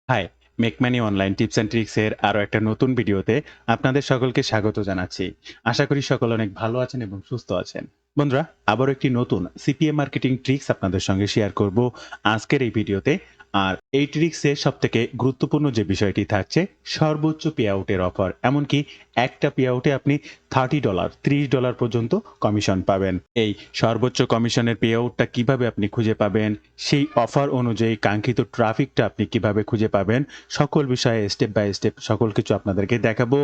High, make money online tips and tricks এর আরো একটা নতুন ভিডিওতে আপনাদের সকলকে স্বাগত জানাচ্ছি। আশা করি সকলে অনেক ভালো আছেন এবং সুস্থ আছেন। বন্ধুরা, আবারও একটি নতুন সিপিএ মার্কেটিং ট্রিক্স আপনাদের সঙ্গে শেয়ার করব আজকের এই ভিডিওতে। আর এই ট্রিক্সের সবথেকে গুরুত্বপূর্ণ যে বিষয়টি থাকছে সর্বোচ্চ পে আউটের অফার। এমনকি একটা পে আউটে আপনি $30 $30 পর্যন্ত কমিশন পাবেন। এই সর্বোচ্চ কমিশনের পে আউটটা কিভাবে আপনি খুঁজে পাবেন, সেই অফার অনুযায়ী কাঙ্ক্ষিত ট্রাফিকটা আপনি কিভাবে খুঁজে পাবেন, সকল বিষয়ে স্টেপ বাই স্টেপ সকল কিছু আপনাদেরকে দেখাবো।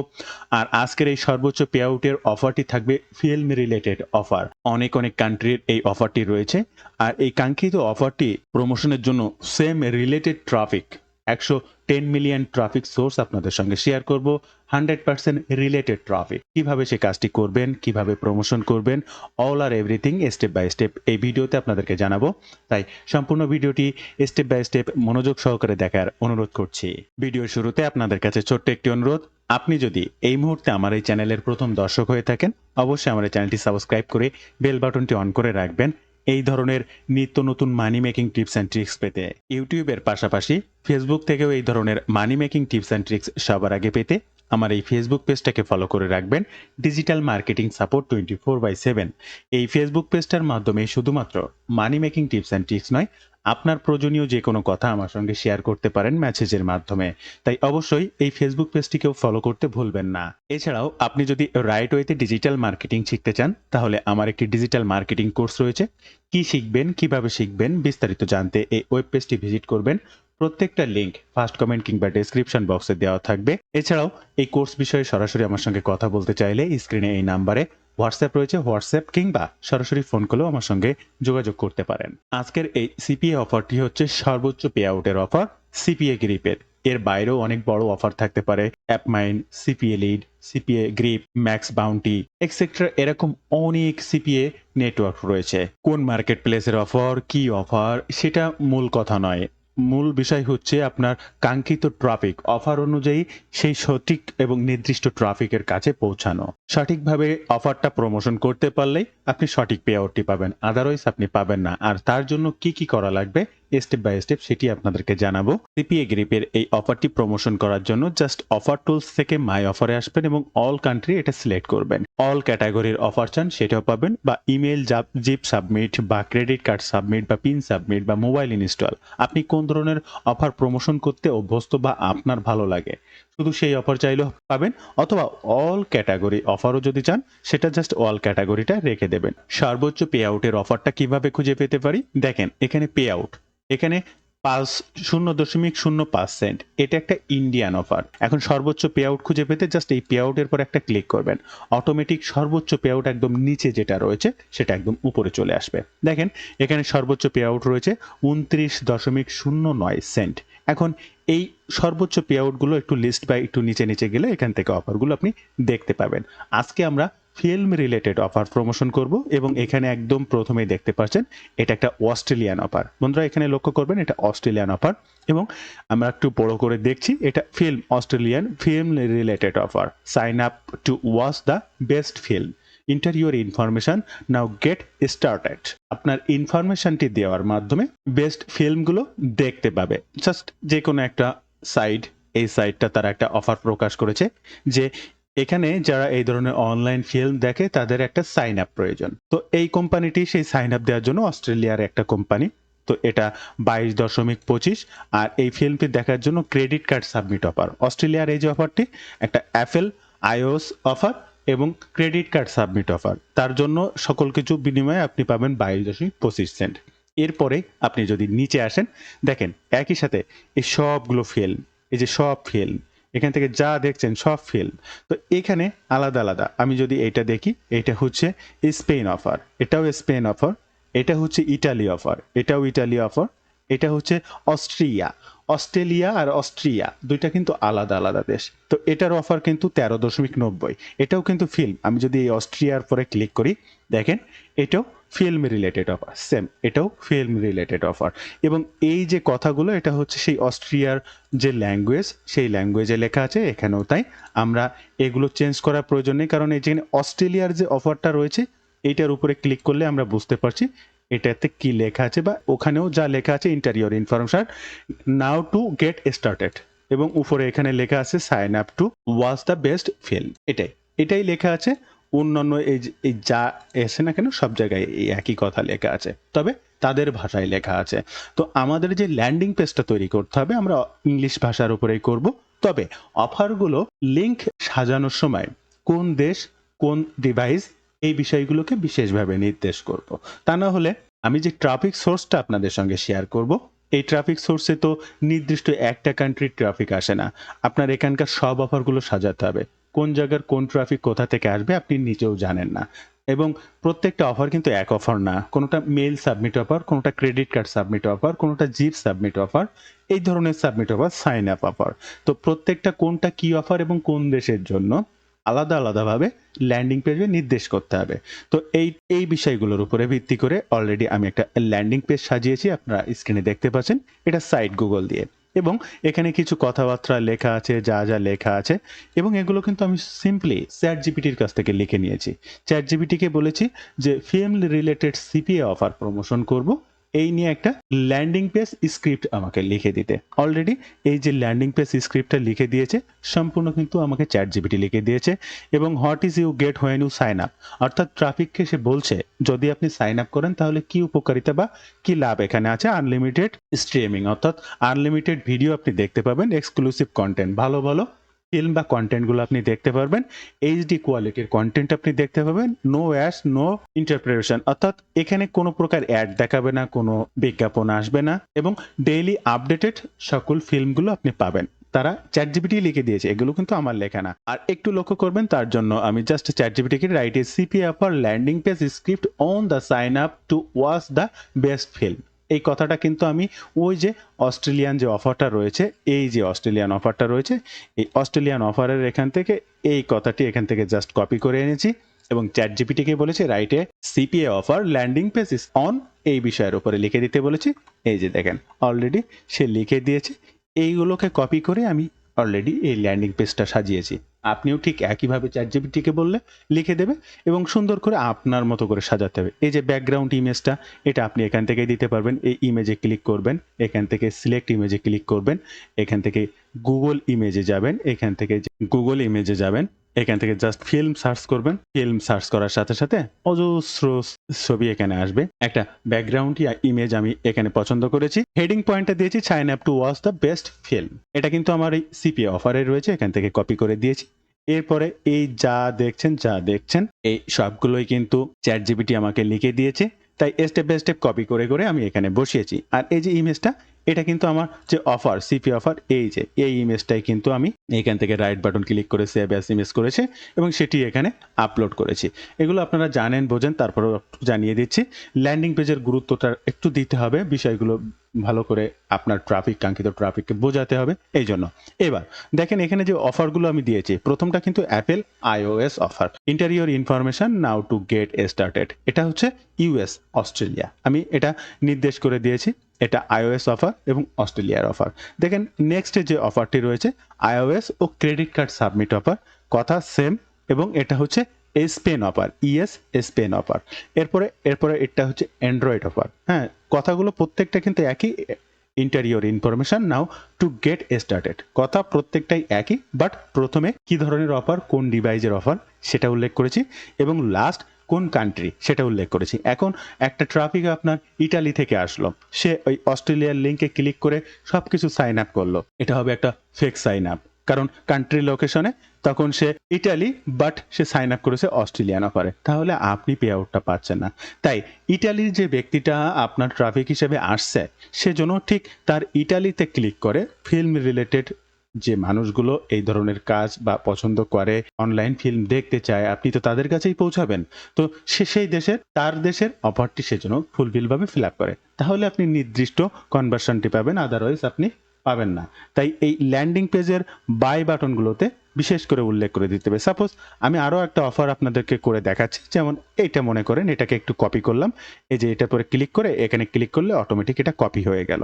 আর আজকের এই সর্বোচ্চ পে আউটের অফারটি থাকবে ফিল্ম রিলেটেড অফার। অনেক অনেক কান্ট্রির এই অফারটি রয়েছে। আর এই কাঙ্ক্ষিত অফারটি প্রমোশনের জন্য same related traffic 110 million traffic source আপনাদের সঙ্গে শেয়ার করব। 100% রিলেটেড ট্রাফিক কিভাবে সে কাজটি করবেন, কিভাবে প্রমোশন করবেন, অল আর এভরিথিং স্টেপ বাই স্টেপ এই ভিডিওতে আপনাদেরকে জানাবো। তাই সম্পূর্ণ ভিডিওটি স্টেপ বাই স্টেপ মনোযোগ সহকারে দেখার অনুরোধ করছি। ভিডিওর শুরুতে আপনাদের কাছে ছোট্ট একটি অনুরোধ, আপনি যদি এই মুহূর্তে আমার এই চ্যানেলের প্রথম দর্শক হয়ে থাকেন, অবশ্যই আমার এই চ্যানেলটি সাবস্ক্রাইব করে বেল বাটনটি অন করে রাখবেন এই ধরনের নিত্য নতুন মানি মেকিং টিপস অ্যান্ড ট্রিক্স পেতে। ইউটিউবের পাশাপাশি ফেসবুক থেকেও এই ধরনের মানি মেকিং টিপস অ্যান্ড ট্রিক্স সবার আগে পেতে আমার এই ফেসবুক পেজটাকে ফলো করে রাখবেন, ডিজিটাল মার্কেটিং সাপোর্ট 24/7। এই ফেসবুক পেজটার মাধ্যমে শুধুমাত্র মানি মেকিং টিপস অ্যান্ড ট্রিক্স নয়, আপনার প্রয়োজনীয় যে কোনো কথা আমার সঙ্গে শেয়ার করতে পারেন মেসেজের মাধ্যমে। তাই অবশ্যই এই ফেসবুক পেজটিকেও ফলো করতে ভুলবেন না। এছাড়াও আপনি যদি রাইট ওয়েতে ডিজিটাল মার্কেটিং শিখতে চান, তাহলে আমার একটি ডিজিটাল মার্কেটিং কোর্স রয়েছে। কি শিখবেন, কিভাবে শিখবেন, বিস্তারিত জানতে এই ওয়েব পেজটি ভিজিট করবেন। প্রত্যেকটা লিংক ফার্স্ট কমেন্ট কিংবা ডেসক্রিপশন বক্সে দেওয়া থাকবে। এছাড়াও এই কোর্স বিষয়ে সরাসরি আমার সঙ্গে কথা বলতে চাইলে স্ক্রিনে এই নাম্বারে হোয়াটসঅ্যাপ রয়েছে, হোয়াটসঅ্যাপ কিংবা সরাসরি ফোন করেও আমার সঙ্গে যোগাযোগ করতে পারেন। আজকের এই সিপিএ অফারটি হচ্ছে সর্বোচ্চ পে আউটের অফার সিপিএ গ্রিপের। এর বাইরেও অনেক বড় অফার থাকতে পারে, AppMine, CPA Lead, CPA Grip, Max Bounty etcetera. এরকম অনেক সিপিএ নেটওয়ার্ক রয়েছে। কোন মার্কেট প্লেসের অফার, কি অফার, সেটা মূল কথা নয়। মূল বিষয় হচ্ছে আপনার কাঙ্ক্ষিত ট্রাফিক অফার অনুযায়ী সেই সঠিক এবং নির্দিষ্ট ট্রাফিকের কাছে পৌঁছানো। সঠিকভাবে অফারটা প্রমোশন করতে পারলেই আপনি সঠিক পে আউটটি পাবেন, আদারওয়াইজ আপনি পাবেন না। আর তার জন্য কি কি করা লাগবে স্টেপ বাই স্টেপ সেটি আপনাদেরকে জানাবো। সিপিএ গ্রিপের এই অফারটি প্রমোশন করার জন্য জাস্ট অফার টুলস থেকে মাই অফারে আসবেন এবং অল কান্ট্রি এটা সিলেক্ট করবেন। অল ক্যাটাগরির অফার চান সেটাও পাবেন, বা ইমেল জিপ সাবমিট বা ক্রেডিট কার্ড সাবমিট বা পিন সাবমিট বা মোবাইল ইনস্টল, আপনি কোন ধরনের অফার প্রমোশন করতে অভ্যস্ত বা আপনার ভালো লাগে শুধু সেই অফার চাইলেও পাবেন। অথবা অল ক্যাটাগরি অফারও যদি চান, সেটা জাস্ট অল ক্যাটাগরিটা রেখে দেবেন। সর্বোচ্চ পে আউটের অফারটা কিভাবে খুঁজে পেতে পারি, দেখেন এখানে পে আউট, এখানে 0.05 সেন্ট, এটা একটা ইন্ডিয়ান অফার। এখন সর্বোচ্চ পে আউট খুঁজে পেতে জাস্ট এই পে আউটের পর একটা ক্লিক করবেন, অটোমেটিক সর্বোচ্চ পে আউট একদম নিচে যেটা রয়েছে সেটা একদম উপরে চলে আসবে। দেখেন এখানে সর্বোচ্চ পে আউট রয়েছে 29.09 সেন্ট। এখন এই সর্বোচ্চ পে আউটগুলো একটু লিস্ট বাই একটু নিচে নিচে গেলে এখান থেকে অফারগুলো আপনি দেখতে পাবেন। আজকে আমরা ফিল্ম রিলেটেড অফার প্রমোশন করব এবং এখানে একদম প্রথমেই দেখতে পাচ্ছেন এটা একটা অস্ট্রেলিয়ান অফার। বন্ধুরা এখানে লক্ষ্য করবেন এটা অস্ট্রেলিয়ান অফার, এবং আমরা একটু বড় করে দেখছি এটা Australian film related offer. Sign up to watch the best film, enter your information, now get started. আপনার ইনফরমেশনটি দেওয়ার মাধ্যমে বেস্ট ফিল্মগুলো দেখতে পাবে। জাস্ট যে কোনো একটা সাইট, এই সাইটটা তারা একটা অফার প্রকাশ করেছে যে এখানে যারা এই ধরনের অনলাইন ফিল্ম দেখে তাদের একটা সাইন আপ প্রয়োজন। তো এই কোম্পানিটি সেই সাইন আপ দেওয়ার জন্য অস্ট্রেলিয়ার একটা কোম্পানি। তো এটা 22.25। আর এই ফিল্মটি দেখার জন্য ক্রেডিট কার্ড সাবমিট অফার। অস্ট্রেলিয়ার এই যে অফারটি একটা অ্যাপেল আইওএস অফার এবং ক্রেডিট কার্ড সাবমিট অফার, তার জন্য সকল কিছু বিনিময়ে আপনি পাবেন 22.25 সেন্ট। এরপরে আপনি যদি নিচে আসেন, দেখেন একই সাথে এই সবগুলো ফিল্ম, এই যে সব ফিল্ম এখান থেকে যা দেখছেন সব ফিল্ম। তো এখানে আলাদা আলাদা আমি যদি এটা দেখি, এটা হচ্ছে স্পেন অফার, এটাও স্পেন অফার, এটা হচ্ছে ইটালি অফার, এটাও ইটালি অফার, এটা হচ্ছে অস্ট্রিয়া। অস্ট্রেলিয়া আর অস্ট্রিয়া দুইটা কিন্তু আলাদা আলাদা দেশ। তো এটার অফার কিন্তু 13.90, এটাও কিন্তু ফিল্ম। আমি যদি এই অস্ট্রিয়ার পরে ক্লিক করি, দেখেন এটাও ফিল্ম রিলেটেড অফার, সেম এটাও ফিল্ম রিলেটেড অফার। এবং এই যে কথাগুলো এটা হচ্ছে সেই অস্ট্রিয়ার যে ল্যাঙ্গুয়েজ, সেই ল্যাঙ্গুয়েজে লেখা আছে এখানেও তাই। আমরা এগুলো চেঞ্জ করার প্রয়োজন নেই, কারণ এই যেখানে অস্ট্রেলিয়ার যে অফারটা রয়েছে এইটার উপরে ক্লিক করলে আমরা বুঝতে পারছি এটাতে কি লেখা আছে বা ওখানেও যা লেখা আছে enter your information now to get started, এবং উপরে এখানে লেখা আছে sign up to watch the best film. এটাই লেখা আছে। অন্যান্য এই যা এসে না কেন সব জায়গায় এই একই কথা লেখা আছে, তবে তাদের ভাষায় লেখা আছে। তো আমাদের যে ল্যান্ডিং পেজটা তৈরি করতে হবে আমরা ইংলিশ ভাষার উপরেই করব। তবে অফারগুলো লিংক সাজানোর সময় কোন দেশ, কোন ডিভাইস, এই বিষয়গুলোকে বিশেষভাবে নির্দেশ করব। তা না হলে আমি যে ট্রাফিক সোর্সটা আপনাদের সঙ্গে শেয়ার করব, এই ট্রাফিক সোর্সে তো নির্দিষ্ট একটা কান্ট্রির ট্রাফিক আসে না। আপনার এখানকার সব অফারগুলো সাজাতে হবে। কোন জায়গার কোন ট্রাফিক কোথা থেকে আসবে আপনি নিজেও জানেন না। এবং প্রত্যেকটা অফার কিন্তু এক অফার না। কোনোটা মেইল সাবমিট অফার, কোনোটা ক্রেডিট কার্ড সাবমিট অফার, কোনোটা জিপ সাবমিট অফার, এই ধরনের submit offer, sign up offer. তো প্রত্যেকটা কোনটা কি অফার এবং কোন দেশের জন্য আলাদাভাবে ল্যান্ডিং পেজে নির্দেশ করতে হবে। তো এই বিষয়গুলোর উপরে ভিত্তি করে অলরেডি আমি একটা ল্যান্ডিং পেজ সাজিয়েছি, আপনারা স্ক্রিনে দেখতে পাচ্ছেন। এটা সাইট গুগল দিয়ে, এবং এখানে কিছু কথাবার্তা লেখা আছে, যা লেখা আছে, এবং এগুলো কিন্তু আমি সিম্পলি চ্যাট জিপিটির কাছ থেকে লিখে নিয়েছি। চ্যাট জিপিটিকে বলেছি যে film related CPA offer promotion করব, এই নিয়ে একটা ল্যান্ডিং পেজ স্ক্রিপ্ট আমাকে লিখে দিতে। অলরেডি এই যে ল্যান্ডিং পেজ স্ক্রিপ্টটা লিখে দিয়েছে সম্পূর্ণ কিন্তু আমাকে চ্যাট জিপিটি লিখে দিয়েছে। এবং what is you get when you sign up, অর্থাৎ ট্রাফিককে সে বলছে যদি আপনি সাইন আপ করেন তাহলে কি উপকারিতা বা কি লাভ এখানে আছে। আনলিমিটেড স্ট্রিমিং, অর্থাৎ আনলিমিটেড ভিডিও আপনি দেখতে পাবেন, এক্সক্লুসিভ কন্টেন্ট, ভালো ফিল্ম বা কন্টেন্টগুলো আপনি দেখতে পারবেন, এইচডি কোয়ালিটির কন্টেন্ট আপনি দেখতে পাবেন, নো অ্যাডস, নো ইন্টারপ্রিটেশন, অর্থাৎ এখানে কোনো প্রকার অ্যাড দেখাবে না, কোনো বিজ্ঞাপন আসবে না, এবং ডেইলি আপডেটেড সকল ফিল্মগুলো আপনি পাবেন। তারা চ্যাট জিপিটি লিখে দিয়েছে, এগুলো কিন্তু আমার লেখা না। আর একটু লক্ষ্য করবেন, তার জন্য আমি জাস্ট চ্যাট জিপিটিকে write a CPA offer landing page script on the sign up to watch the best film, এই কথাটা কিন্তু আমি ওই যে অস্ট্রেলিয়ান যে অফারটা রয়েছে, এই যে অস্ট্রেলিয়ান অফারটা রয়েছে, এই অস্ট্রেলিয়ান অফারের এখান থেকে এই কথাটি এখান থেকে জাস্ট কপি করে এনেছি, এবং চ্যাট জিপিটিকে বলেছে রাইটে CPA offer landing page is on, এই বিষয়ের উপরে লিখে দিতে বলেছি। এই যে দেখেন অলরেডি সে লিখে দিয়েছে। এইগুলোকে কপি করে আমি অলরেডি এই ল্যান্ডিং পেজটা সাজিয়েছি। আপনিও ঠিক একইভাবে চ্যাট জিপিটিকে বললে লিখে দেবে, এবং সুন্দর করে আপনার মতো করে সাজাতে হবে। এই যে ব্যাকগ্রাউন্ড ইমেজটা, এটা আপনি এখান থেকে দিতে পারবেন। এই ইমেজে ক্লিক করবেন, এখান থেকে সিলেক্ট ইমেজে ক্লিক করবেন, এখান থেকে গুগল ইমেজে যাবেন, এখান থেকে গুগল ইমেজে যাবেন, এখান থেকে জাস্ট ফিল্ম সার্চ করবেন। ফিল্ম সার্চ করার সাথে সাথে অজস্র ছবি এখানে আসবে। একটা ব্যাকগ্রাউন্ড ইমেজ আমি এখানে পছন্দ করেছি, হেডিং পয়েন্টটা দিয়েছি sign up to watch the best film. এটা কিন্তু আমার এই সিপিএ অফারে রয়েছে, এখান থেকে কপি করে দিয়েছি। এরপরে এই যা দেখছেন এই সবগুলোই কিন্তু চ্যাট জিপিটি আমাকে লিখে দিয়েছে, তাই স্টেপ বাই স্টেপ কপি করে করে আমি এখানে বসিয়েছি। আর এই যে ইমেজটা, এটা কিন্তু আমার যে অফার, সিপি অফার, এই যে এই ইমেজটাই কিন্তু আমি এখান থেকে রাইট বাটন ক্লিক করে সেভ অ্যাজ ইমেজ করেছি এবং সেটি এখানে আপলোড করেছি। এগুলো আপনারা জানেন, বোঝেন, তারপরেও জানিয়ে দিচ্ছি। ল্যান্ডিং পেজের গুরুত্বটা একটু দিতে হবে, বিষয়গুলো ভালো করে আপনার কাঙ্ক্ষিত ট্রাফিককে বোঝাতে হবে, এই জন্য। এবার দেখেন এখানে যে অফারগুলো আমি দিয়েছি, প্রথমটা কিন্তু Apple iOS offer, interior information now to get started, এটা হচ্ছে ইউএস অস্ট্রেলিয়া, আমি এটা নির্দেশ করে দিয়েছি। এটা iOS অফার এবং অস্ট্রেলিয়ার অফার। দেখেন নেক্সট যে অফারটি রয়েছে iOS ও ক্রেডিট কার্ড সাবমিট অফার, কথা সেম, এবং এটা হচ্ছে স্পেন অফার, স্পেন অফার। এরপরে এটা হচ্ছে অ্যান্ড্রয়েড অফার। হ্যাঁ, কথাগুলো প্রত্যেকটা কিন্তু একই, interior information now to get started, কথা প্রত্যেকটাই একই, বাট প্রথমে কি ধরনের অফার, কোন ডিভাইসের অফার সেটা উল্লেখ করেছি, এবং লাস্ট কোন কান্ট্রি সেটা উল্লেখ করেছি। এখন একটা ট্রাফিক আপনার ইটালি থেকে আসলো, সে ওই অস্ট্রেলিয়ার লিঙ্কে ক্লিক করে সব কিছু সাইন আপ করলো, এটা হবে একটা ফেক সাইন আপ, কারণ কান্ট্রি লোকেশনে তখন সে ইটালি, বাট সে সাইন আপ করেছে অস্ট্রেলিয়ান অফারে, তাহলে আপনি পে আউটটা পাচ্ছেন না। তাই ইটালির যে ব্যক্তিটা আপনার ট্রাফিক হিসেবে আসছে, সেজন্য ঠিক তার ইটালিতে ক্লিক করে ফিল্ম রিলেটেড যে মানুষগুলো এই ধরনের কাজ বা পছন্দ করে, অনলাইন ফিল্ম দেখতে চায়, আপনি তো তাদের কাছেই পৌঁছাবেন। তো সে সেই দেশের, তার দেশের অফারটি সেজন্য ফুলফিলভাবে ফিল আপ করে, তাহলে আপনি নির্দিষ্ট কনভার্সনটি পাবেন, আদারওয়াইজ আপনি পাবেন না। তাই এই ল্যান্ডিং পেজের বাই বাটনগুলোতে বিশেষ করে উল্লেখ করে দিতে হবে। সাপোজ আমি আরও একটা অফার আপনাদেরকে করে দেখাচ্ছি, যেমন এইটা মনে করেন, এটাকে একটু কপি করলাম, এই যে এটা পরে ক্লিক করে এখানে ক্লিক করলে অটোমেটিক এটা কপি হয়ে গেল।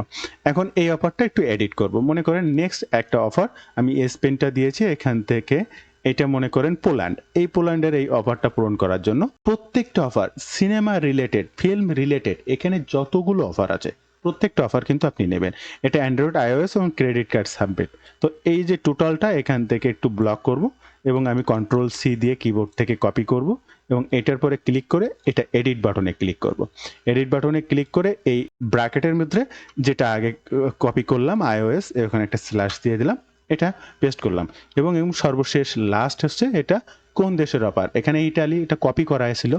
এখন এই অফারটা একটু এডিট করব। মনে করেন নেক্সট একটা অফার আমি এস পেনটা দিয়েছি, এখান থেকে এটা মনে করেন পোল্যান্ড, এই পোল্যান্ডের এই অফারটা পূরণ করার জন্য প্রত্যেকটা offer cinema related, film related, এখানে যতগুলো অফার আছে প্রত্যেকটা অফার কিন্তু আপনি নেবেন। এটা অ্যান্ড্রয়েড, আইওএস এবং ক্রেডিট কার্ড সাবমিট। তো এই যে টোটালটা এখান থেকে একটু ব্লক করব এবং আমি কন্ট্রোল সি দিয়ে কিবোর্ড থেকে কপি করব এবং এটার পরে ক্লিক করে এটা এডিট বাটনে ক্লিক করব। এডিট বাটনে ক্লিক করে এই ব্র্যাকেটের মধ্যে যেটা আগে কপি করলাম আইওএস, এখানে একটা স্ল্যাশ দিয়ে দিলাম, এটা পেস্ট করলাম এবং সর্বশেষ লাস্ট হচ্ছে এটা কোন দেশের অফার, এখানে ইটালি, এটা কপি করা হয়েছিল,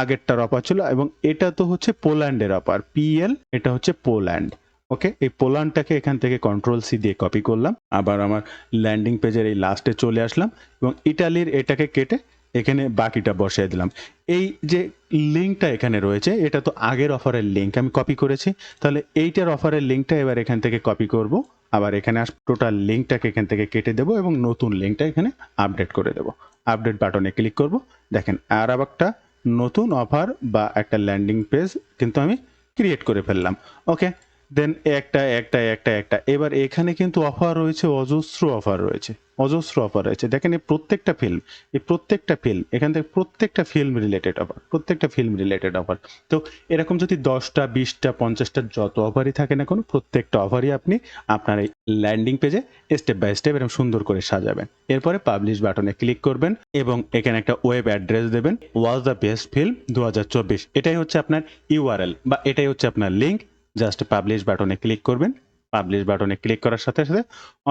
আগেরটার অফার ছিল এবং এটা তো হচ্ছে পোল্যান্ডের অফার, পিএল, এটা হচ্ছে পোল্যান্ড। ওকে, এই পোল্যান্ডটাকে এখান থেকে কন্ট্রোল সি দিয়ে কপি করলাম, আবার আমার ল্যান্ডিং পেজের এই লাস্টে চলে আসলাম এবং ইটালির এটাকে কেটে এখানে বাকিটা বসিয়ে দিলাম। এই যে লিঙ্কটা এখানে রয়েছে এটা তো আগের অফারের লিঙ্ক আমি কপি করেছি, তাহলে এইটার অফারের লিঙ্কটা এবার এখান থেকে কপি করব, আবার এখানে টোটাল লিঙ্কটাকে এখান থেকে কেটে দেবো এবং নতুন লিঙ্কটা এখানে আপডেট করে দেবো। আপডেট বাটনে ক্লিক করব, দেখেন আর একটা নতুন অফার বা একটা ল্যান্ডিং পেজ কিন্তু আমি ক্রিয়েট করে ফেললাম। ওকে, দেন একটা একটা একটা একটা এবার এখানে কিন্তু অফার রয়েছে, অজস্র অফার রয়েছে, অজস্র অফার রয়েছে। দেখেন এই প্রত্যেকটা ফিল্ম, এই প্রত্যেকটা ফিল্ম, এখান থেকে প্রত্যেকটা ফিল্ম রিলেটেড অফার, প্রত্যেকটা ফিল্ম রিলেটেড অফার। তো এরকম যদি 10টা 20টা 50টা যত অফারই থাকে না কোনো, প্রত্যেকটা অফারই আপনি আপনার এই ল্যান্ডিং পেজে স্টেপ বাই স্টেপ এরকম সুন্দর করে সাজাবেন। এরপরে পাবলিশ বাটনে ক্লিক করবেন এবং এখানে একটা ওয়েব অ্যাড্রেস দেবেন, ওয়াজ দ্য বেস্ট ফিল্ম 2024, এটাই হচ্ছে আপনার ইউআরএল বা এটাই হচ্ছে আপনার লিঙ্ক। জাস্ট পাবলিশ বাটনে ক্লিক করবেন, পাবলিশ বাটনে ক্লিক করার সাথে সাথে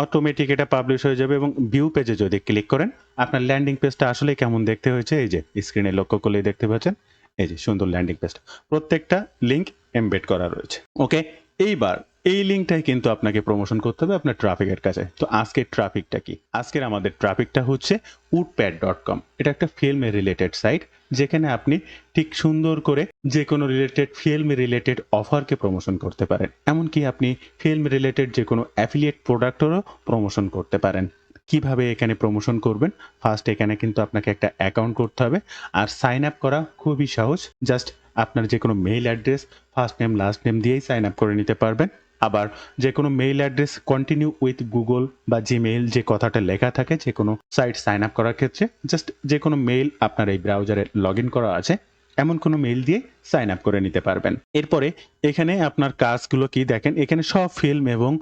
অটোমেটিক এটা পাবলিশ হয়ে যাবে এবং ভিউ পেজে যদি ক্লিক করেন আপনার ল্যান্ডিং পেজটা আসলে কেমন দেখতে হয়েছে, এই যে স্ক্রিনে লক্ষ্য করলেই দেখতে পাচ্ছেন, এই যে সুন্দর ল্যান্ডিং পেজটা, প্রত্যেকটা লিঙ্ক এমবেড করা রয়েছে। ওকে, এইবার এই লিঙ্কটাই কিন্তু আপনাকে প্রমোশন করতে হবে আপনার ট্রাফিকের কাছে। তো আজকের ট্রাফিকটা কি? আজকের আমাদের ট্রাফিকটা হচ্ছে woodpad.com। এটা একটা ফিল্ম রিলেটেড সাইট যেখানে আপনি ঠিক সুন্দর করে যে কোনো রিলেটেড ফিল্ম রিলেটেড অফারকে প্রমোশন করতে পারেন, এমনকি আপনি ফিল্ম রিলেটেড যে কোনো অ্যাফিলিয়েট প্রোডাক্টেরও প্রমোশন করতে পারেন। কিভাবে এখানে প্রমোশন করবেন? ফার্স্ট এখানে কিন্তু আপনাকে একটা অ্যাকাউন্ট করতে হবে আর সাইন আপ করা খুবই সহজ। জাস্ট আপনার যে কোনো mail address, first name last name দিয়েই সাইন আপ করে নিতে পারবেন। আবার যে কোনো mail address continue with Google বা জিমেইল যে কথাটা লেখা থাকে যে কোনো সাইট সাইন আপ করার ক্ষেত্রে, জাস্ট যে কোনো মেইল আপনার এই ব্রাউজারে লগ ইন করা আছে এমন কোনো মেইল দিয়ে সাইন আপ করে নিতে পারবেন। এরপরে এখানে আপনার কাজগুলো কি দেখেন, এখানে সব ফিল্ম এবং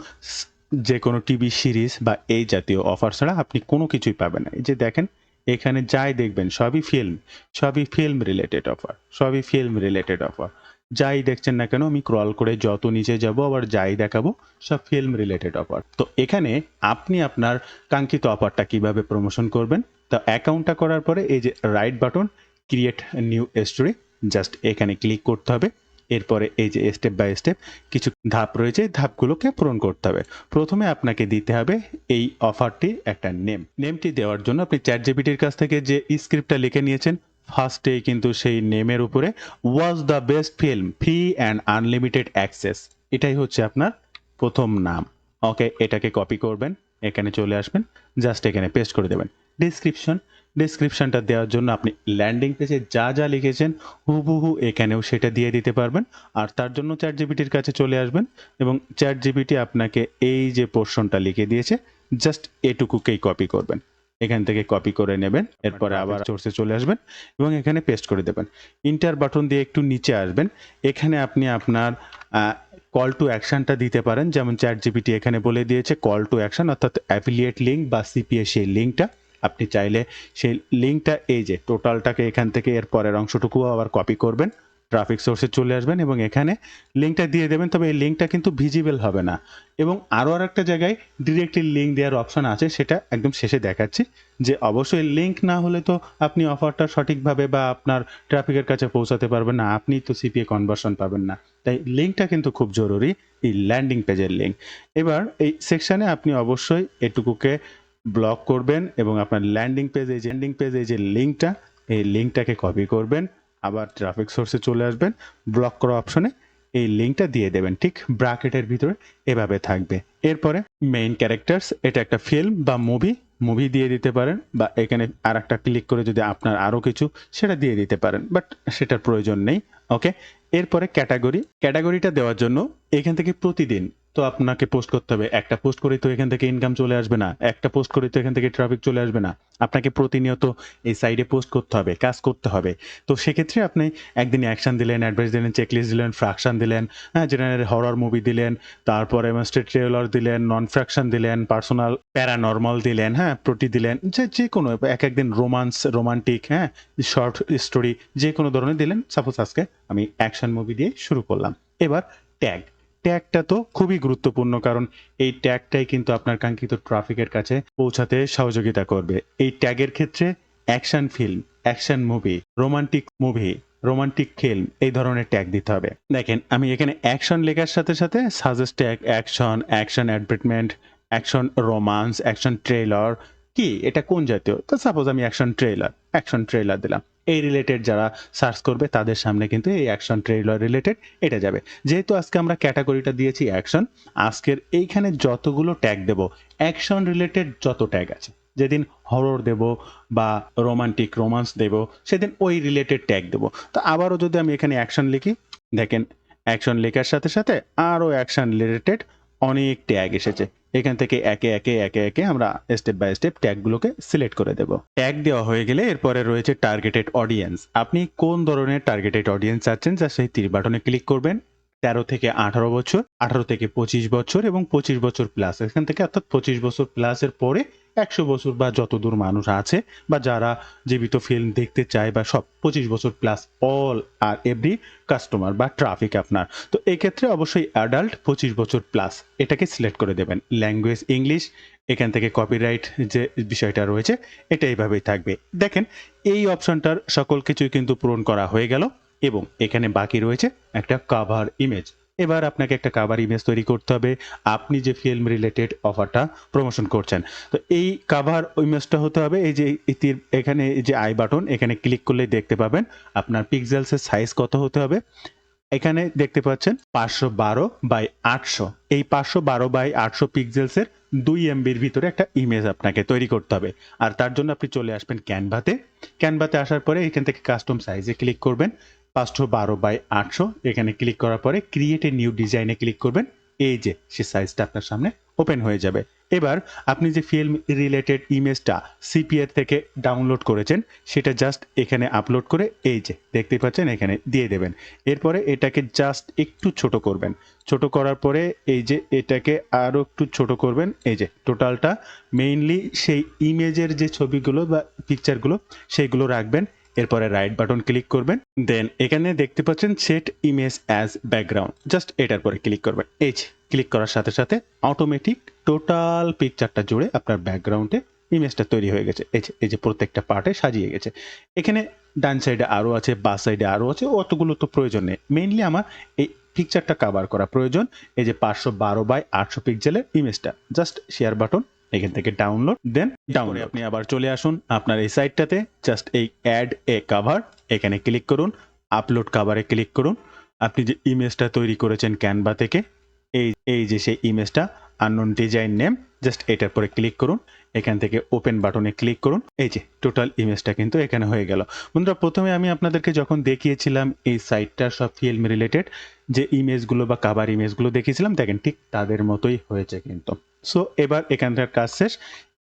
যে কোনো টিভি সিরিজ বা এই জাতীয় অফার ছাড়া আপনি কোনো কিছুই পাবেন না। এই যে দেখেন এখানে যাই দেখবেন সবই ফিল্ম, সবই ফিল্ম রিলেটেড অফার, সবই ফিল্ম রিলেটেড অফার। যাই দেখছেন না কেন আমি ক্রল করে যত নিচে যাব আবার যাই দেখাবো সব ফিল্ম রিলেটেড অফার। তো এখানে আপনি আপনার কাঙ্ক্ষিত অফারটা কিভাবে প্রমোশন করবেন, তা অ্যাকাউন্টটা করার পরে এই যে right button create new story, just এখানে ক্লিক করতে হবে। এরপরে এই যে স্টেপ বাই স্টেপ কিছু ধাপ রয়েছে, ধাপগুলোকে পূরণ করতে হবে। প্রথমে আপনাকে দিতে হবে এই অফারটি একটা নেমটি দেওয়ার জন্য আপনি চ্যাট জিপিটির কাছ থেকে যে স্ক্রিপ্টটা লিখে নিয়েছেন ফার্স্টেই কিন্তু সেই নেমের উপরে was the best film free and unlimited access, এটাই হচ্ছে আপনার প্রথম নাম। ওকে, এটাকে কপি করবেন, এখানে চলে আসবেন, জাস্ট এখানে পেস্ট করে দেবেন। ডিসক্রিপশনটা দেওয়ার জন্য আপনি ল্যান্ডিং পেজে যা যা লিখেছেন হুবহু এখানেও সেটা দিয়ে দিতে পারবেন। আর তার জন্য চ্যাট জিপিটির কাছে চলে আসবেন এবং চ্যাট জিপিটি আপনাকে এই যে পোর্শনটা লিখে দিয়েছে জাস্ট এটুকুকেই কপি করবেন, এখান থেকে কপি করে নেবেন। এরপরে আবার সোর্সে চলে আসবেন এবং এখানে পেস্ট করে দেবেন। ইন্টার বাটন দিয়ে একটু নিচে আসবেন, এখানে আপনি আপনার কল টু অ্যাকশনটা দিতে পারেন, যেমন চ্যাট জিপিটি এখানে বলে দিয়েছে কল টু অ্যাকশন অর্থাৎ অ্যাফিলিয়েট লিঙ্ক বা সিপিএ সেই লিঙ্কটা আপনি চাইলে সেই লিঙ্কটা এই যে টোটালটাকে এখান থেকে এর পরের অংশটুকু আবার কপি করবেন, ট্রাফিক সোর্সে চলে আসবেন এবং এখানে লিঙ্কটা দিয়ে দেবেন। তবে এই লিঙ্কটা কিন্তু ভিজিবল হবে না এবং আরও আরেকটা জায়গায় ডিরেক্টলি লিঙ্ক দেওয়ার অপশন আছে, সেটা একদম শেষে দেখাচ্ছি। যে অবশ্যই লিঙ্ক না হলে তো আপনি অফারটা সঠিকভাবে বা আপনার ট্রাফিকের কাছে পৌঁছাতে পারবেন না, আপনি তো সিপিএ কনভার্সন পাবেন না। তাই লিঙ্কটা কিন্তু খুব জরুরি, এই ল্যান্ডিং পেজের লিঙ্ক। এবার এই সেকশানে আপনি অবশ্যই এটুকুকে ব্লক করবেন এবং আপনার ল্যান্ডিং পেজ এই যে লিঙ্কটা, এই লিঙ্কটাকে কপি করবেন, আবার ট্রাফিক সোর্সে চলে আসবেন, ব্লক করা অপশনে এই লিঙ্কটা দিয়ে দেবেন, ঠিক ব্র্যাকেটের ভিতরে এভাবে থাকবে। এরপরে মেইন ক্যারেক্টার্স, এটা একটা ফিল্ম বা মুভি দিয়ে দিতে পারেন বা এখানে আর একটা ক্লিক করে যদি আপনার আরও কিছু সেটা দিয়ে দিতে পারেন, বাট সেটার প্রয়োজন নেই। ওকে, এরপরে ক্যাটাগরিটা দেওয়ার জন্য এখান থেকে প্রতিদিন তো আপনাকে পোস্ট করতে হবে। একটা পোস্ট করেই তো এখান থেকে ইনকাম চলে আসবে না। একটা পোস্ট করেই তো এখান থেকে ট্রাফিক চলে আসবে না। আপনাকে প্রতিনিয়ত এই সাইডে পোস্ট করতে হবে, কাজ করতে হবে। তো সেক্ষেত্রে আপনি একদিন অ্যাকশন দিলেন, অ্যাডভাইস দিলেন, চেকলিস্ট দিলেন, ফ্রাকশন দিলেন, হ্যাঁ? জেনারেল হরর মুভি দিলেন, তারপরে মাস্টার ট্রেলার দিলেন, নন ফ্রাকশন দিলেন, পার্সোনাল প্যারানরমাল দিলেন, হ্যাঁ? প্রোটি দিলেন। যেকোনো একেকদিন রোমান্স, রোমান্টিক, হ্যাঁ? শর্ট স্টোরি যেকোনো ধরনের দিলেন। সাপোজ আজকে আমি অ্যাকশন মুভি দিয়ে শুরু করলাম। এবার ট্যাগ। ট্যাগটা তো খুবই গুরুত্বপূর্ণ কারণ এই ট্যাগটাই কিন্তু আপনার কাঙ্ক্ষিত ট্রাফিকের কাছে পৌঁছাতে সহযোগিতা করবে। এই ট্যাগের ক্ষেত্রে action film, action movie, romantic film এই ধরনের ট্যাগ দিতে হবে। দেখেন আমি এখানে অ্যাকশন লেখার সাথে সাথে suggest tag action advertisement, action romance, action trailer কি এটা কোন জাতীয়? তো সাপোজ আমি অ্যাকশন ট্রেইলার দিলাম। এই রিলেটেড যারা সার্চ করবে তাদের সামনে কিন্তু এই অ্যাকশন ট্রেইলার রিলেটেড এটা যাবে। যেহেতু আজকে আমরা ক্যাটাগরিটা দিয়েছি অ্যাকশন, আজকের এইখানে যতগুলো ট্যাগ দেব, অ্যাকশন রিলেটেড যত ট্যাগ আছে। যেদিন হরর দেব বা রোমান্স দেব, সেদিন ওই রিলেটেড ট্যাগ দেব। তো আবারও যদি আমি এখানে অ্যাকশন লিখি, দেখেন অ্যাকশন লেখার সাথে সাথে আরও অ্যাকশন রিলেটেড অনেক ট্যাগ এসেছে। এখান থেকে একে একে আমরা স্টেপ বাই স্টেপ ট্যাগগুলোকে সিলেক্ট করে দেব। ট্যাগ দেওয়া হয়ে গেলে এরপরে রয়েছে টার্গেটেড অডিয়েন্স। আপনি কোন ধরনের টার্গেটেড অডিয়েন্স চাচ্ছেন যা সেই তীর বাটনে ক্লিক করবেন। ১৩ থেকে ১৮ বছর, ১৮ থেকে ২৫ বছর এবং ২৫ বছর প্লাস। এখান থেকে অর্থাৎ ২৫ বছর প্লাসের পরে ১০০ বছর বা যতদূর মানুষ আছে বা যারা জীবিত ফিল্ম দেখতে চায় বা সব ২৫ বছর প্লাস অল আর এভরি কাস্টমার বা ট্রাফিক আপনার। তো এক্ষেত্রে অবশ্যই অ্যাডাল্ট ২৫ বছর প্লাস এটাকে সিলেক্ট করে দেবেন। ল্যাঙ্গুয়েজ ইংলিশ, এখান থেকে কপিরাইট যে বিষয়টা রয়েছে এটা এইভাবেই থাকবে। দেখেন এই অপশনটার সকল কিছুই কিন্তু পূরণ করা হয়ে গেল এবং এখানে বাকি রয়েছে একটা কভার ইমেজ। এবার আপনাকে একটা কভার ইমেজ তৈরি করতে হবে আপনি যে ফিল্ম রিলেটেড অফারটা প্রমোশন করছেন। তো এই কভার ইমেজটা হতে হবে এই যে এখানে এই যে আই বাটন এখানে ক্লিক করলেই দেখতে পাবেন আপনার পিক্সেলসের সাইজ কত হতে হবে। এখানে দেখতে পাচ্ছেন 512/800। এই 512/800 পিক্সেলসের 2 এমবির ভিতরে একটা ইমেজ আপনাকে তৈরি করতে হবে। আর তার জন্য আপনি চলে আসবেন ক্যানভাতে। ক্যানভাতে আসার পরে এখান থেকে কাস্টম সাইজে ক্লিক করবেন। 512/800 এখানে ক্লিক করার পরে ক্রিয়েট এ নিউ ডিজাইনে ক্লিক করবেন। এই যে সে সাইজটা আপনার সামনে ওপেন হয়ে যাবে। এবার আপনি যে ফিল্ম রিলেটেড ইমেজটা সিপিআর থেকে ডাউনলোড করেছেন সেটা জাস্ট এখানে আপলোড করে এই যে দেখতে পাচ্ছেন এখানে দিয়ে দেবেন। এরপরে এটাকে জাস্ট একটু ছোট করবেন। ছোট করার পরে এই যে এটাকে আরো একটু ছোট করবেন। এই যে টোটালটা মেইনলি সেই ইমেজের যে ছবিগুলো বা পিকচারগুলো সেইগুলো রাখবেন। এরপরে রাইট বাটন ক্লিক করবেন। দেন এখানে দেখতে পাচ্ছেন set image as background. Just এটার পরে ক্লিক করবেন। এই যে ক্লিক করার সাথে সাথে অটোমেটিক টোটাল পিকচারটা জুড়ে আপনার ব্যাকগ্রাউন্ডে ইমেজটা তৈরি হয়ে গেছে। এই যে প্রত্যেকটা পার্টে সাজিয়ে গেছে। এখানে ডান সাইডে আরো আছে, বাঁ সাইডে আরো আছে, অতগুলো তো প্রয়োজন নেই। মেইনলি আমার এই পিকচারটা কভার করা প্রয়োজন। এই যে 512/800 পিক্সেলের ইমেজটা জাস্ট শেয়ার বাটন এখান থেকে ডাউনলোড দেন ডাউনলোড আপনি আবার চলে আসুন আপনার এই সাইটটাতে। জাস্ট এই অ্যাড এ কভার এখানে ক্লিক করুন, আপলোড কভারে ক্লিক করুন। আপনি যে ইমেজটা তৈরি করেছেন ক্যানভা থেকে এই যে সেই ইমেজটা আননোন ডিজাইন নেম জাস্ট এটার পরে ক্লিক করুন। এখান থেকে ওপেন বাটনে ক্লিক করুন। এই যে টোটাল ইমেজটা কিন্তু এখানে হয়ে গেল। বন্ধুরা প্রথমে আমি আপনাদেরকে যখন দেখিয়েছিলাম এই সাইটটা সব ফিল্ম রিলেটেড যে ইমেজগুলো বা কভার ইমেজগুলো দেখিয়েছিলাম দেখেন ঠিক তাদের মতোই হয়েছে কিন্তু। সো এবার এখানকার কাজ শেষ।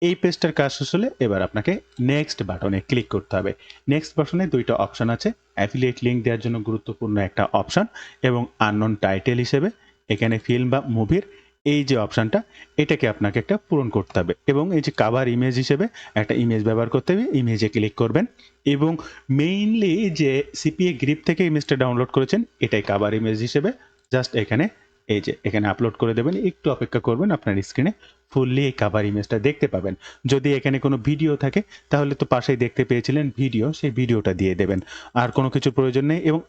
এই পেজটার কাজ শেষ হলে এবার আপনাকে নেক্সট বাটনে ক্লিক করতে হবে। নেক্সট বাটনে দুইটা অপশন আছে। অ্যাফিলিয়েট লিঙ্ক দেওয়ার জন্য গুরুত্বপূর্ণ একটা অপশন এবং আননোন টাইটেল হিসেবে এখানে ফিল্ম বা মুভির এই যে অপশনটা এটাকে আপনাকে একটা পূরণ করতে হবে এবং এই যে কভার ইমেজ হিসেবে একটা ইমেজ ব্যবহার করতে হবে। ইমেজে ক্লিক করবেন এবং মেইনলি যে সিপিএ গ্রিপ থেকে ইমেজটা ডাউনলোড করেছেন এটাই কভার ইমেজ হিসেবে জাস্ট এখানে এই যে এখানে আপলোড করে দেবেন। একটু অপেক্ষা করবেন, আপনার স্ক্রিনে ফুললি এই কভার ইমেজটা দেখতে পাবেন। যদি এখানে কোনো ভিডিও থাকে তাহলে তো পাশেই দেখতে পেয়েছিলেন ভিডিও, সেই ভিডিওটা দিয়ে দেবেন। আর কোনো কিছুর প্রয়োজন নেই এবং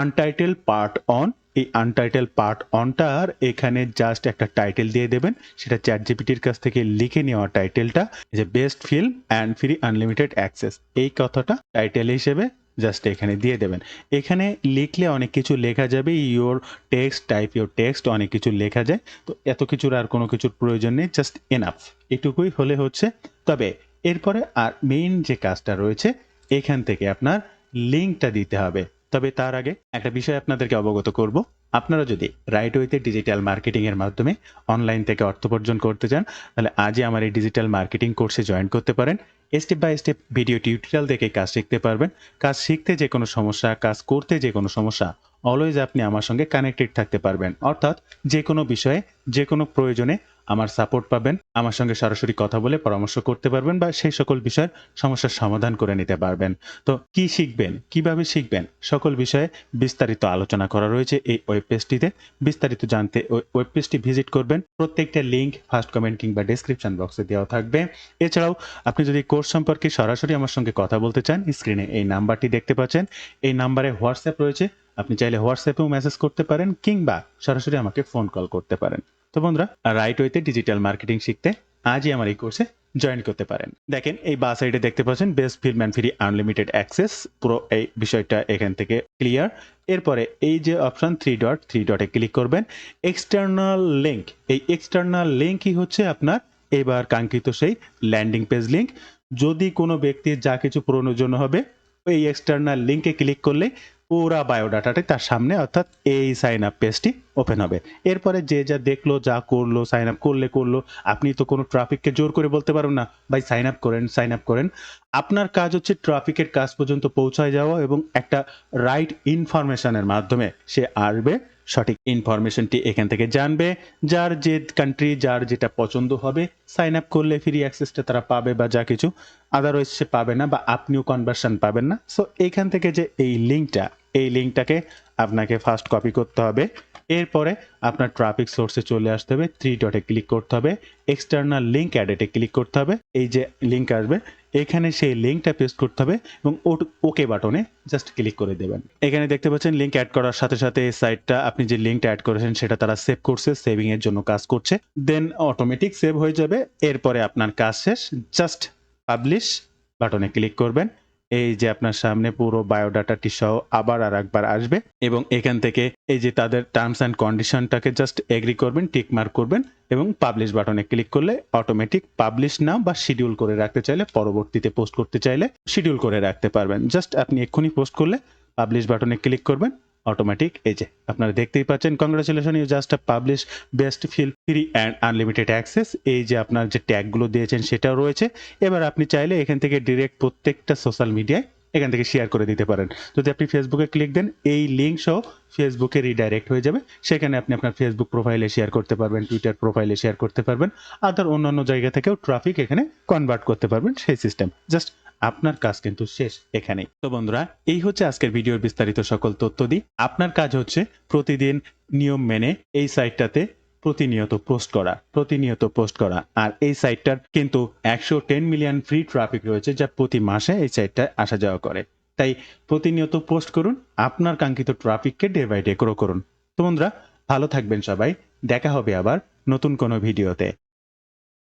আনটাইটেল পার্ট অন এই আনটাইটেল পার্ট অনটার এখানে জাস্ট একটা টাইটেল দিয়ে দেবেন। সেটা চ্যাট জিপিটির কাছ থেকে লিখে নেওয়া টাইটেলটা যে best film and free unlimited access এই কথাটা টাইটেল হিসেবে জাস্ট এখানে দিয়ে দেবেন। এখানে লিখলে অনেক কিছু লেখা যাবে, your text type your text অনেক কিছু লেখা যায়। তো এত কিছুর আর কোনো কিছুর প্রয়োজন নেই, জাস্ট এনাফ এটুকুই হলে হচ্ছে। তবে এরপরে আর মেইন যে কাজটা রয়েছে এখান থেকে আপনার লিঙ্কটা দিতে হবে। তবে তার আগে একটা বিষয় আপনাদেরকে অবগত করব। আপনারা যদি রাইট ওয়েতে ডিজিটাল মার্কেটিং এর মাধ্যমে অনলাইন থেকে অর্থ উপার্জন করতে চান, তাহলে আজই আমার এই ডিজিটাল মার্কেটিং কোর্সে জয়েন করতে পারেন। Step by step video tutorial দেখে কাজ শিখতে পারবেন। কাজ শিখতে যে কোনো সমস্যা, কাজ করতে যে কোনো সমস্যা, অলওয়েজ আপনি আমার সঙ্গে কানেক্টেড থাকতে পারবেন। অর্থাৎ যে কোনো বিষয়ে, যে কোনো প্রয়োজনে আমার সাপোর্ট পাবেন। আমার সঙ্গে সরাসরি কথা বলে পরামর্শ করতে পারবেন বা সেই সকল বিষয়ের সমস্যার সমাধান করে নিতে পারবেন। তো কি শিখবেন, কিভাবে শিখবেন, সকল বিষয়ে বিস্তারিত আলোচনা করা রয়েছে এই ওয়েব পেজটিতে। বিস্তারিত জানতে ওই ওয়েব পেজটি ভিজিট করবেন। প্রত্যেকটা লিঙ্ক ফার্স্ট কমেন্ট কিংবা ডেসক্রিপশন বক্সে দেওয়া থাকবে। এছাড়াও আপনি যদি কোর্স সম্পর্কে সরাসরি আমার সঙ্গে কথা বলতে চান, স্ক্রিনে এই নাম্বারটি দেখতে পাচ্ছেন। এই নাম্বারে হোয়াটসঅ্যাপ রয়েছে। আপনি চাইলে হোয়াটসঅ্যাপেও মেসেজ করতে পারেন কিংবা সরাসরি আমাকে ফোন কল করতে পারেন। তো বন্ধুরা, রাইট ওয়েতে ডিজিটাল মার্কেটিং শিখতে আজই আমার এই কোর্সে জয়েন করতে পারেন। দেখেন এই বা সাইডে দেখতে পাচ্ছেন best film and free unlimited access. পুরো এই বিষয়টা এখান থেকে ক্লিয়ার। এরপরে এই যে অপশন থ্রি ডটে ক্লিক করবেন। এক্সটার্নাল লিঙ্ক, এই এক্সটার্নাল লিঙ্কই হচ্ছে আপনার এবার কাঙ্ক্ষিত সেই ল্যান্ডিং পেজ লিঙ্ক। যদি কোনো ব্যক্তির যা কিছু পূরণের জন্য হবে, এই এক্সটার্নাল লিঙ্কে ক্লিক করলে পুরা বায়োডাটাটি তার সামনে, অর্থাৎ এই সাইন আপ পেজটি ওপেন হবে। এরপরে যে যা দেখলো, যা করলো, সাইন আপ করলো। আপনি তো কোনো ট্রাফিককে জোর করে বলতে পারবেন না ভাই সাইন আপ করেন। আপনার কাজ হচ্ছে ট্রাফিকের কাজ পর্যন্ত পৌঁছায় যাওয়া এবং একটা রাইট ইনফরমেশনের মাধ্যমে সে আসবে, সঠিক ইনফরমেশনটি এখান থেকে জানবে। যার যে কান্ট্রি, যার যেটা পছন্দ হবে, সাইন আপ করলে ফ্রি অ্যাক্সেসটা তারা পাবে বা যা কিছু, আদারওয়াইজ সে পাবে না বা আপনিও কনভার্সন পাবেন না। সো এইখান থেকে যে এই লিঙ্কটাকে আপনাকে ফার্স্ট কপি করতে হবে। এরপরে আপনার ট্রাফিক সোর্সে চলে আসতে হবে, থ্রি ডটে ক্লিক করতে হবে, এক্সটার্নাল লিঙ্ক অ্যাডেটে ক্লিক করতে হবে। এই যে লিঙ্ক আসবে, এখানে সেই লিঙ্কটা পেস্ট করতে হবে এবং ওকে বাটনে জাস্ট ক্লিক করে দেবেন। এখানে দেখতে পাচ্ছেন লিঙ্ক অ্যাড করার সাথে সাথে এই সাইটটা, আপনি যে লিঙ্কটা অ্যাড করেছেন সেটা তারা সেভ করছে, সেভিং এর জন্য কাজ করছে। দেন অটোমেটিক সেভ হয়ে যাবে। এরপরে আপনার কাজ শেষ, জাস্ট পাবলিশ বাটনে ক্লিক করবেন। এই যে আপনার সামনে পুরো বায়োডাটাটি সহ আবার আরেকবার আসবে এবং এখান থেকে এই যে তাদের টার্মস অ্যান্ড কন্ডিশনটাকে জাস্ট এগ্রি করবেন, টিক মার্ক করবেন এবং পাবলিশ বাটনে ক্লিক করলে অটোমেটিক পাবলিশ নাও বা শিডিউল করে রাখতে চাইলে, পরবর্তীতে পোস্ট করতে চাইলে শিডিউল করে রাখতে পারবেন। জাস্ট আপনি এক্ষুনি পোস্ট করলে পাবলিশ বাটনে ক্লিক করবেন, অটোমেটিক এই যে আপনারা দেখতেই পাচ্ছেন, congratulation, you just publish best fill free and unlimited access. এই যে আপনার যে ট্যাগগুলো দিয়েছেন সেটাও রয়েছে। এবার আপনি চাইলে এখান থেকে ডিরেক্ট প্রত্যেকটা সোশ্যাল মিডিয়ায় এখান থেকে শেয়ার করে দিতে পারেন। যদি আপনি ফেসবুকে ক্লিক দেন, এই লিঙ্ক সহ ফেসবুকে রিডাইরেক্ট হয়ে যাবে। সেখানে আপনি আপনার ফেসবুক প্রোফাইলে শেয়ার করতে পারবেন, টুইটার প্রোফাইলে শেয়ার করতে পারবেন, আদার অন্যান্য জায়গা থেকেও ট্রাফিক এখানে কনভার্ট করতে পারবেন, সেই সিস্টেম। জাস্ট আপনার কাজ কিন্তু শেষ এখানেই। তো বন্ধুরা, এই হচ্ছে আজকের ভিডিওর বিস্তারিত সকল তথ্য দিই। আপনার কাজ হচ্ছে প্রতিদিন নিয়ম মেনে এই সাইটটাতে প্রতিনিয়ত পোস্ট করা। আর এই সাইটটার কিন্তু 110 মিলিয়ন ফ্রি ট্রাফিক রয়েছে, যা প্রতি মাসে এই সাইটটায় আসা যাওয়া করে। তাই প্রতিনিয়ত পোস্ট করুন, আপনার কাঙ্ক্ষিত ট্রাফিককে ডে বাই ডে গ্রো করুন। তো বন্ধুরা, ভালো থাকবেন সবাই। দেখা হবে আবার নতুন কোনো ভিডিওতে।